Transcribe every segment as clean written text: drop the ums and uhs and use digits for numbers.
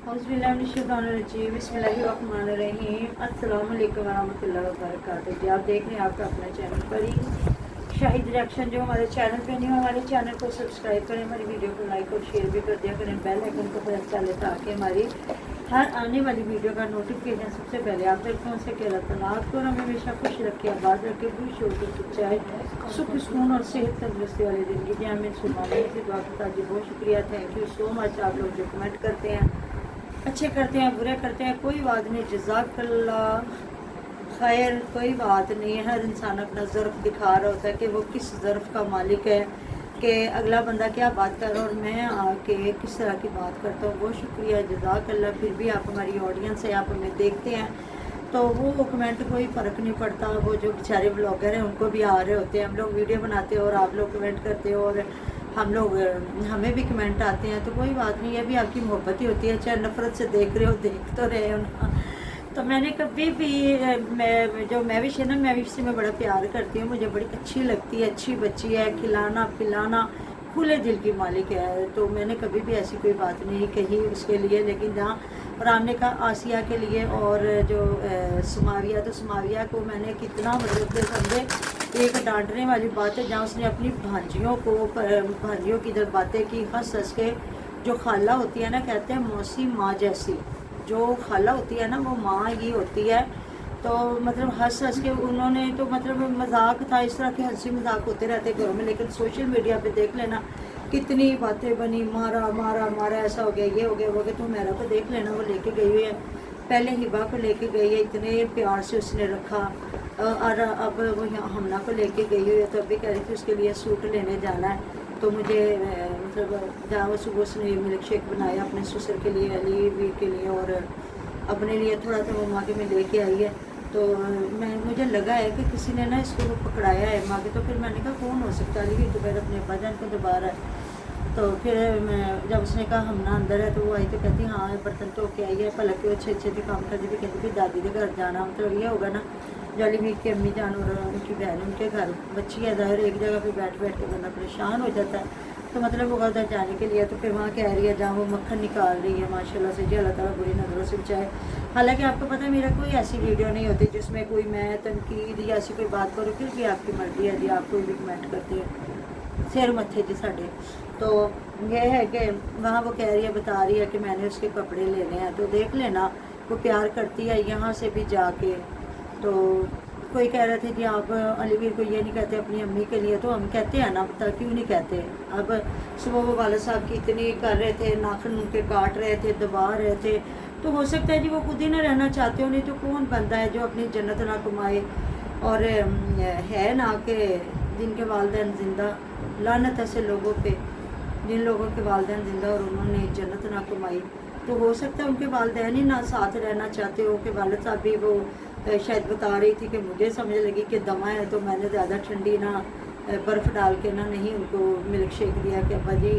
बिस्मिल्लाहिर्रहमानिर्रहीम। अस्सलाम वालेकुम वरहमतुल्लाहि वबरकातुहू। जी आप देख रहे हैं आपका अपना चैनल परी शाहिद रिएक्शन। जो हमारे चैनल पे नहीं हो, हमारे चैनल को सब्सक्राइब करें, हमारी वीडियो को लाइक और शेयर भी कर दिया करें, बेल आइकन को प्रेस कर लें ताकि हमारी हर आने वाली वीडियो का नोटिफिकेशन सबसे पहले आप तक पहुँच सके। अल्लाह ताला आपको हमें हमेशा खुश रखे, आबाद रखे, खुश होकर सच्चाई सुख सुकून और सेहत तंदुरुस्ती वाली ज़िंदगी जी हमें सुनाने से दुआ करता जी। बहुत शुक्रिया, थैंक यू सो मच। आप लोग जो कमेंट करते हैं, अच्छे करते हैं, बुरे करते हैं, कोई बात नहीं, जज़ाकल्लाह खैर, कोई बात नहीं है। हर इंसान अपना ज़र्फ़ दिखा रहा होता है कि वो किस ज़र्फ़ का मालिक है, कि अगला बंदा क्या बात कर रहा है और मैं आके किस तरह की बात करता हूँ। बहुत शुक्रिया, जज़ाकल्लाह। फिर भी आप हमारी ऑडियंस है, आप हमें देखते हैं तो वो कमेंट कोई फ़र्क नहीं पड़ता। वो जो बेचारे ब्लॉगर हैं उनको भी आ रहे होते हैं, हम लोग वीडियो बनाते हैं और आप लोग कमेंट करते हो और हम लोग हमें भी कमेंट आते हैं, तो कोई बात नहीं है, भी आपकी मोहब्बत ही होती है। चाहे नफ़रत से देख रहे हो, देख तो रहे हो ना। तो मैंने कभी भी मैविश है ना, मैविश से मैं बड़ा प्यार करती हूँ, मुझे बड़ी अच्छी लगती है, अच्छी बच्ची है, खिलाना पिलाना, खुले दिल की मालिक है। तो मैंने कभी भी ऐसी कोई बात नहीं कही उसके लिए। लेकिन जहाँ और हमने कहा आसिया के लिए और जो समाविया, तो समाविया को मैंने कितना मतलब समझे एक डांटने वाली बात है, जहाँ उसने अपनी भांजियों की इधर बातें की, हंस हंस के। जो खाला होती है ना, कहते हैं मौसी माँ जैसी, जो खाला होती है ना वो माँ ही होती है। तो मतलब हंस हंस के उन्होंने तो मतलब मजाक था, इस तरह के हंसी मजाक होते रहते घरों में। लेकिन सोशल मीडिया पे देख लेना कितनी बातें बनी, मारा मारा मारा, ऐसा हो गया, ये हो गया, वो गया। तो मेरा को देख लेना, वो लेके गई हुई है, पहले हिबा को लेके गई है, इतने प्यार से उसने रखा। और अब वो हमना को लेके गई हुई है, तो अभी कह रही थी उसके लिए सूट लेने जाना है। तो मुझे मतलब जहाँ वो सुबह उसने मिल्क शेक बनाया अपने ससुर के लिए, अली वीर के लिए और अपने लिए थोड़ा सा वो माँ के में लेके आई है। तो मुझे लगा है कि किसी ने ना इसको पकड़ाया है माँ के। तो फिर मैंने कहा कौन हो सकता है, लेकिन दोपहर अपने अब्बा जान को दोबारा है। तो फिर मैं जब उसने कहा हम ना अंदर है, तो वो आई तो कहती हाँ बर्तन धो के आई है, भला कि अच्छे अच्छे भी काम करती भी, कहती भी दादी के घर जाना, मतलब ये होगा ना जॉली वीर की अम्मी जान और उनकी बहन उनके घर। बच्ची है ज़ाहिर, एक जगह पे बैठ बैठ के बंदा परेशान हो जाता है। तो मतलब वो उधर जाने के लिए, तो फिर वहाँ कह रही है जहाँ वो मक्खन निकाल रही है, माशाल्लाह से जी, अल्लाह ताला बुरी नज़रों से बचाए। हालांकि आपको पता है मेरा कोई ऐसी वीडियो नहीं होती जिसमें कोई मैं तनकीद या ऐसी कोई बात करूँ, फिर भी आपकी मर्ज़ी है जी, आप कोई भी कमेंट करती है सिर मत्थे जी साढ़े। तो यह है कि वहाँ वो कह रही है, बता रही है कि मैंने उसके कपड़े लेने हैं, तो देख लेना वो प्यार करती है यहाँ से भी जाके। तो कोई कह रहे थे कि आप अलीवीर को ये नहीं कहते अपनी अम्मी के लिए, तो हम कहते हैं ना, पता क्यों नहीं कहते। अब सुबह वो वाला साहब की इतनी कर रहे थे, नाखून उनके काट रहे थे, दबा रहे थे, तो हो सकता है जी वो खुद ही ना रहना चाहते हो, नहीं तो कौन बनता है जो अपनी जन्नत ना कमाए। और है ना कि जिनके वालिदैन ज़िंदा, लानत ऐसे लोगों पे जिन लोगों के वालिदैन ज़िंदा और उन्होंने जन्नत ना कमाई। तो हो सकता है उनके वालिदैन ही ना साथ रहना चाहते हो, कि वालिद साहब भी वो शायद बता रही थी कि मुझे समझ लगी कि दमा है, तो मैंने ज़्यादा ठंडी ना बर्फ़ डाल के ना नहीं उनको मिल्क शेक दिया कि अब्बा जी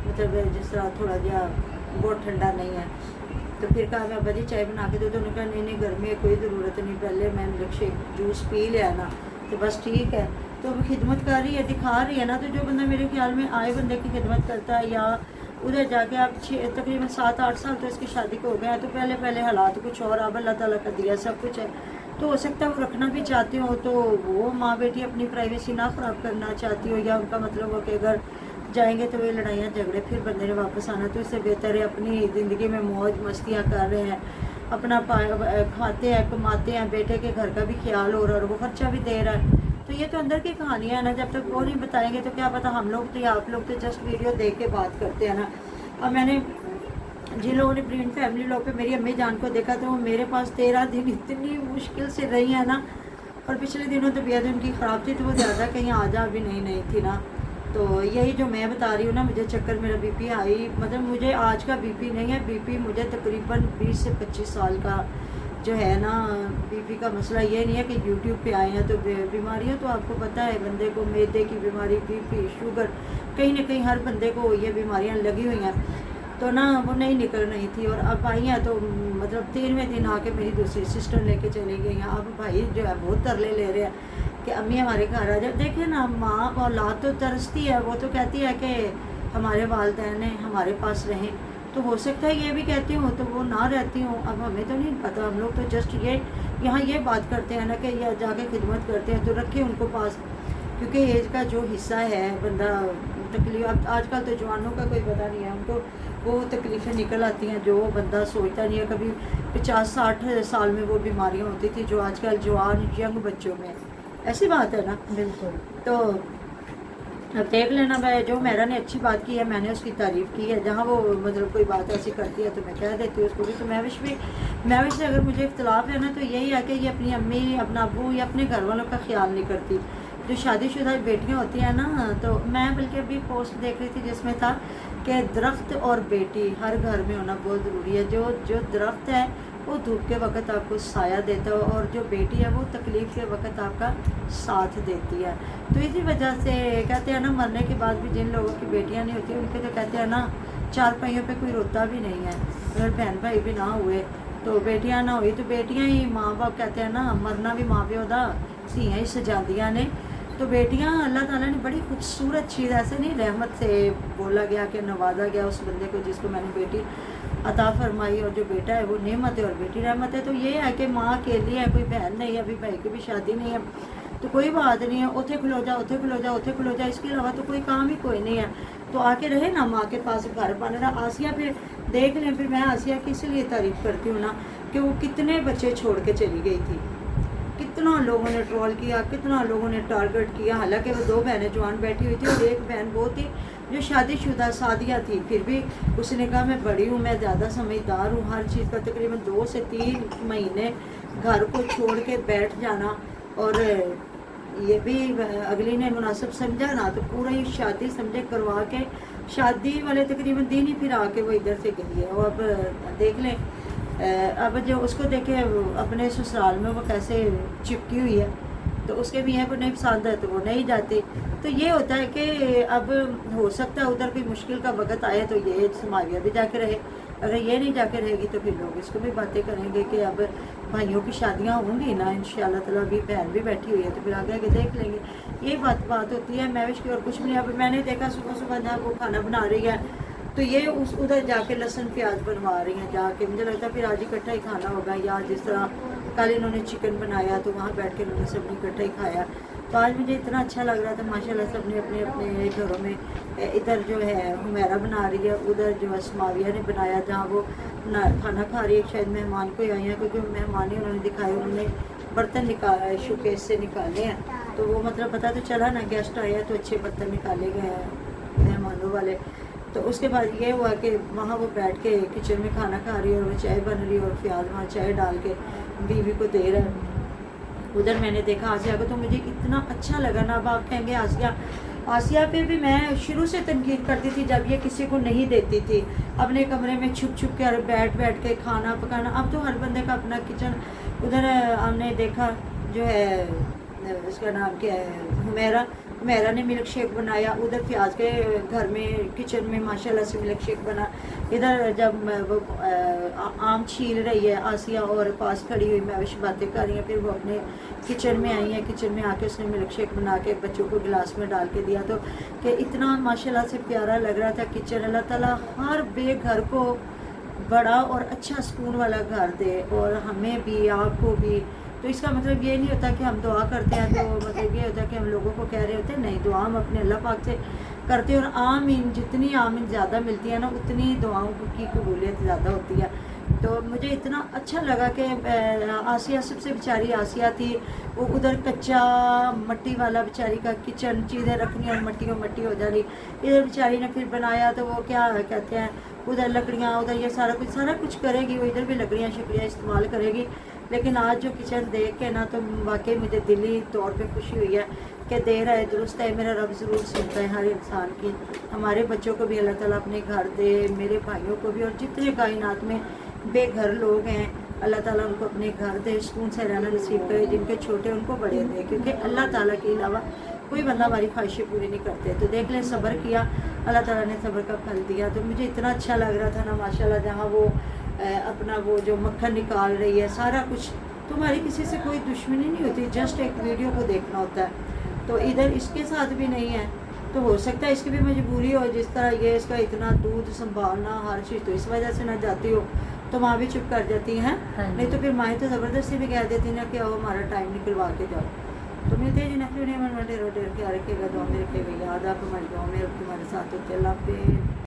मतलब जिस तरह थोड़ा जहा बहुत ठंडा नहीं है। तो फिर कहा मैं अब्बा जी चाय बना के दो, तो उन्होंने कहा नहीं नहीं गर्मी है, कोई ज़रूरत नहीं, पहले मैं मिल्क शेक जूस पी लिया ना, तो बस ठीक है। तो वो खिदमत कर रही है, दिखा रही है ना। तो जो बंदा मेरे ख्याल में आए बंदे की खिदमत करता है, या उधर जाके आप तकरीबन 7-8 साल तो इसकी शादी को हो गया है, तो पहले पहले हालात कुछ और, अब अल्लाह ताला का दिया सब कुछ है। तो हो सकता है वो रखना भी चाहते हो, तो वो माँ बेटी अपनी प्राइवेसी ना ख़राब करना चाहती हो, या उनका मतलब हो कि अगर जाएंगे तो वे लड़ाइयाँ झगड़े फिर बंदे ने वापस आना। तो इससे बेहतर है अपनी ज़िंदगी में मौज मस्तियाँ कर रहे हैं, अपना खाते हैं, कमाते हैं, बेटे के घर का भी ख्याल हो रहा है और वो खर्चा भी दे रहा है। तो ये तो अंदर की कहानियाँ है ना, जब तक वो नहीं बताएंगे तो क्या पता। हम लोग तो या आप लोग तो जस्ट वीडियो देख के बात करते हैं ना। अब मैंने जिन लोगों ने प्रिंट फैमिली लोग पे मेरी अम्मी जान को देखा, तो वो मेरे पास 13 दिन इतनी मुश्किल से रही है ना। और पिछले दिनों तबीयत उनकी ख़राब थी, तो वो ज़्यादा कहीं आ जा भी नहीं थी ना। तो यही जो मैं बता रही हूँ ना, मुझे चक्कर, मेरा बीपी हाई, मतलब मुझे आज का बीपी नहीं है, बीपी मुझे तकरीबन 20 से 25 साल का जो है ना बीपी का मसला। ये नहीं है कि यूट्यूब पे आए हैं तो बीमारियाँ तो आपको पता है बंदे को, मैदे की बीमारी, बीपी, शुगर, कहीं ना कहीं हर बंदे को ये बीमारियाँ लगी हुई हैं। तो ना वो नहीं निकल रही थी, और अब आई हैं तो मतलब 3वें दिन आके मेरी दूसरी सिस्टर लेके चली गई हैं। अब भाई जो है बहुत तरले ले रहे हैं कि अम्मी हमारे घर आ जाए। देखिए ना, माँ औलाद तो तरसती है, वो तो कहती है कि हमारे वालिदैन हमारे पास रहें। तो हो सकता है ये भी कहती हूँ तो वो ना रहती हूँ, अब हमें तो नहीं पता। हम लोग तो जस्ट ये यहाँ ये बात करते हैं ना कि या जाके खिदमत करते हैं तो रखें उनको पास, क्योंकि एज का जो हिस्सा है बंदा तकलीफ, अब आजकल तो जवानों का कोई पता नहीं है, उनको वो तकलीफ़ें निकल आती हैं जो बंदा सोचता नहीं है। कभी 50-60 साल में वो बीमारियाँ होती थी जो आजकल जवान यंग बच्चों में, ऐसी बात है ना। बिल्कुल। तो अब देख लेना, मैं जो मेरा ने अच्छी बात की है मैंने उसकी तारीफ़ की है, जहाँ वो मतलब कोई बात ऐसी करती है तो मैं कह देती हूँ उसको भी। तो महविश से अगर मुझे इख्तलाफ है ना तो यही है कि ये अपनी अम्मी, अपना अबू या अपने घर वालों का ख्याल नहीं करती। जो शादीशुदा बेटियाँ होती हैं ना, तो मैं बल्कि अभी पोस्ट देख रही थी जिसमें था कि दरख्त और बेटी हर घर में होना बहुत ज़रूरी है। जो दरख्त है वो धूप के वक्त आपको साया देता है और जो बेटी है वो तकलीफ़ के वक्त आपका साथ देती है। तो इसी वजह से कहते हैं ना, मरने के बाद भी जिन लोगों की बेटियां नहीं होती उनके तो कहते हैं ना चार पहियों पे कोई रोता भी नहीं है। अगर बहन भाई भी ना हुए तो बेटियां ना हुई तो बेटियां ही माँ बाप कहते हैं ना, मरना भी माँ प्यो दा धियां ही सजादियाँ ने। तो बेटियां अल्लाह ताला ने बड़ी खूबसूरत चीज़, ऐसे नहीं रहमत से बोला गया कि नवाजा गया उस बंदे को जिसको मैंने बेटी अता फरमाई, और जो बेटा है वो नेमत है और बेटी रहमत है। तो ये है कि माँ अकेली है, कोई बहन नहीं है, अभी भाई की भी शादी नहीं है, तो कोई बात नहीं है, उथे खलो जा उथे खलो जा उथे खलो जा, इसके अलावा तो कोई काम ही कोई नहीं है। तो आके रहे ना माँ के पास, घर बन रहा। आसिया फिर देख लें, फिर मैं आसिया की इसलिए तारीफ़ करती हूँ ना कि वो कितने बच्चे छोड़ के चली गई थी, कितना लोगों ने ट्रोल किया, कितना लोगों ने टारगेट किया। हालांकि वो 2 बहनें जवान बैठी हुई थी और एक बहन वो थी जो शादीशुदा सादिया थी, फिर भी उसने कहा मैं बड़ी हूँ, मैं ज़्यादा समझदार हूँ, हर चीज़ का तकरीबन 2 से 3 महीने घर को छोड़ के बैठ जाना। और ये भी अगली ने मुनासिब समझा ना तो पूरा ये शादी समझे करवा के, शादी वाले तकरीबन दिन ही फिर आके वो इधर से गई है। और अब देख लें, अब जो उसको देखे अपने ससुराल में वो कैसे चिपकी हुई है, तो उसके मियाँ को नहीं पसंद है तो वो नहीं जाती। तो ये होता है कि अब हो सकता है उधर कोई मुश्किल का वक्त आए तो ये समाविया भी जाके रहे, अगर ये नहीं जाके रहेगी तो फिर लोग इसको भी बातें करेंगे कि अब भाइयों की शादियां होंगी ना इंशाल्लाह ताला, अभी बहन भी बैठी हुई है तो फिर आगे आगे देख लेंगे। ये बात होती है महविश की और कुछ भी नहीं। अब मैंने देखा सुबह सुबह जहाँ वो खाना बना रही है तो ये उधर जाके लहसुन प्याज बनवा रही हैं जाके, मुझे लगता है फिर आज इकट्ठा ही खाना होगा, या जिस तरह कल इन्होंने चिकन बनाया तो वहाँ बैठ के इन्होंने सब इकट्ठा ही खाया। तो आज मुझे इतना अच्छा लग रहा था माशाल्लाह, सब ने अपने अपने घरों में, इधर जो है हुमैरा बना रही है, उधर जो है समाविया ने बनाया जहाँ वो खाना खा रही है, शायद मेहमान को आई हैं क्योंकि मेहमान ही उन्होंने दिखाए, उन्होंने बर्तन निकाला शोकेस से निकाले हैं, तो वो मतलब पता तो चला ना गेस्ट आए हैं तो अच्छे बर्तन निकाले गए हैं मेहमानों वाले। तो उसके बाद ये हुआ कि वहाँ वो बैठ के किचन में खाना खा रही है और वो चाय बन रही है और फ़ियाज़ वहाँ चाय डाल के बीवी को दे रहा है। उधर मैंने देखा आसिया को, तो मुझे इतना अच्छा लगा ना। अब आप कहेंगे आसिया पे भी मैं शुरू से तनकीद करती थी जब ये किसी को नहीं देती थी, अपने कमरे में छुप छुप के बैठ के खाना पकाना। अब तो हर बंदे का अपना किचन। उधर हमने देखा जो है उसका नाम क्या है, हुमैरा ने मिल्क शेक बनाया, उधर फ़ियाज़ के घर में किचन में माशाल्लाह से मिल्क शेक बना। इधर जब वो आम छील रही है आसिया और पास खड़ी हुई महविश बातें कर रही हैं, फिर वो अपने किचन में आई है, किचन में आके उसने मिल्क शेक बना के बच्चों को गिलास में डाल के दिया। तो कि इतना माशाल्लाह से प्यारा लग रहा था किचन। अल्लाह ताला हर बेघर को बड़ा और अच्छा सुकून वाला घर दे, और हमें भी आपको भी। तो इसका मतलब ये नहीं होता कि हम दुआ करते हैं तो मतलब ये होता है कि हम लोगों को कह रहे होते हैं, नहीं, दुआ हम अपने अल्लाह पाक से करते हैं। और आमीन, जितनी आमीन ज़्यादा मिलती है ना उतनी दुआओं की कबूलियत ज़्यादा होती है। तो मुझे इतना अच्छा लगा कि आसिया सबसे बेचारी आसिया थी, वो उधर कच्चा मट्टी वाला बेचारी का किचन, चीज़ें रखनी और मट्टी हो जा रही। इधर बेचारी ने फिर बनाया तो वो क्या कहते हैं, उधर लकड़ियाँ, उधर ये सारा कुछ करेगी, वो इधर भी लकड़ियाँ शकड़ियाँ इस्तेमाल करेगी। लेकिन आज जो किचन देख के ना तो वाकई मुझे दिली तौर पे खुशी हुई है कि देर है दुरुस्त है, मेरा रब ज़रूर सुनता है हर इंसान की। हमारे बच्चों को भी अल्लाह ताला अपने घर दे, मेरे भाइयों को भी, और जितने कायनात में बेघर लोग हैं अल्लाह ताला उनको अपने घर दे, सुकून से रहना नसीब करे, जिनके छोटे उनको बड़े दे, क्योंकि अल्लाह ताला के अलावा कोई बंदा हमारी ख्वाहिशें पूरी नहीं करते। तो देख लें, सब्र किया, अल्लाह ताला ने सब्र का फल दिया। तो मुझे इतना अच्छा लग रहा था ना माशाल्लाह, जहाँ वो अपना वो जो मक्खन निकाल रही है, सारा कुछ। तो हमारी किसी से कोई दुश्मनी नहीं होती, जस्ट एक वीडियो को देखना होता है। तो इधर इसके साथ भी नहीं है, तो हो सकता है इसकी भी मजबूरी हो, जिस तरह ये इसका इतना दूध संभालना हर चीज़, तो इस वजह से ना जाती हो तो माँ भी चुप कर जाती हैं। हाँ जी। नहीं तो फिर माएँ तो ज़बरदस्ती भी कह देती ना कि आओ हमारा टाइम निकलवा के जाओ। तो मिलते हैं जी नेक्स्ट वीडियो में। ढेरों ढेर ख्याल रखिएगा, दुआ में रखिएगा याद, आप हमारी दुआ में तुम्हारे साथ होते। अल्लाह हाफिज़।